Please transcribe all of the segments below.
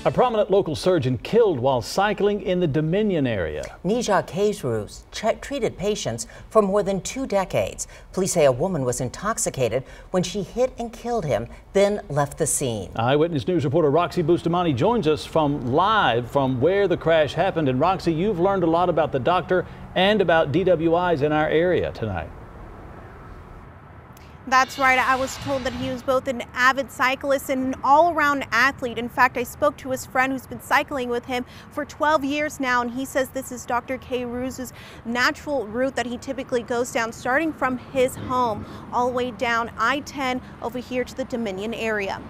A prominent local surgeon killed while cycling in the Dominion area. Nijad Kayruz treated patients for more than 2 decades. Police say a woman was intoxicated when she hit and killed him, then left the scene. Eyewitness News reporter Roxie Bustamante joins us live from where the crash happened. And Roxie, you've learned a lot about the doctor and about DWIs in our area tonight. That's right. I was told that he was both an avid cyclist and an all-around athlete. In fact, I spoke to his friend who's been cycling with him for 12 years now, and he says this is Dr. Kayruz's natural route that he typically goes down, starting from his home all the way down I-10 over here to the Dominion area.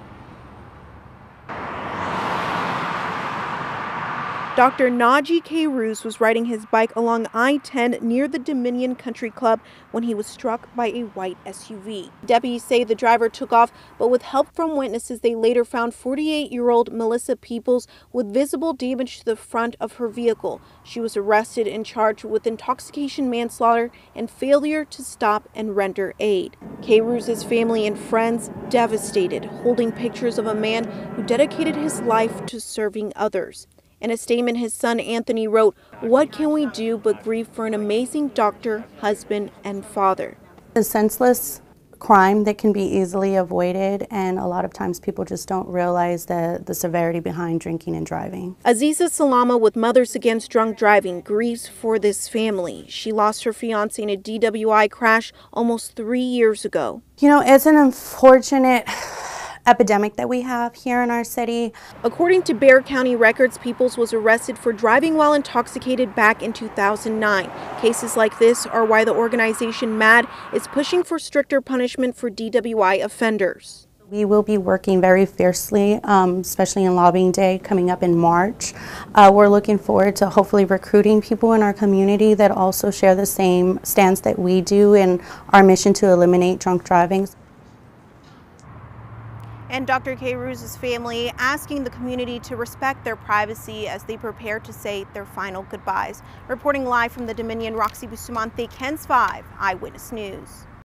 Dr. Nijad Kayruz was riding his bike along I-10 near the Dominion Country Club when he was struck by a white SUV. Deputies say the driver took off, but with help from witnesses, they later found 48-year-old Melissa Peoples with visible damage to the front of her vehicle. She was arrested and charged with intoxication, manslaughter, and failure to stop and render aid. Kayruz's family and friends devastated, holding pictures of a man who dedicated his life to serving others. In a statement, his son Anthony wrote, "What can we do but grieve for an amazing doctor, husband, and father?" A senseless crime that can be easily avoided, and a lot of times people just don't realize the severity behind drinking and driving. Aziza Salama with Mothers Against Drunk Driving grieves for this family. She lost her fiance in a DWI crash almost 3 years ago. You know, it's an unfortunate epidemic that we have here in our city. According to Bexar County records, Peoples was arrested for driving while intoxicated back in 2009. Cases like this are why the organization MAD is pushing for stricter punishment for DWI offenders. We will be working very fiercely, especially in lobbying day coming up in March. We're looking forward to hopefully recruiting people in our community that also share the same stance that we do in our mission to eliminate drunk driving. And Dr. Kayruz's family asking the community to respect their privacy as they prepare to say their final goodbyes. Reporting live from the Dominion, Roxie Bustamante, KENS 5 Eyewitness News.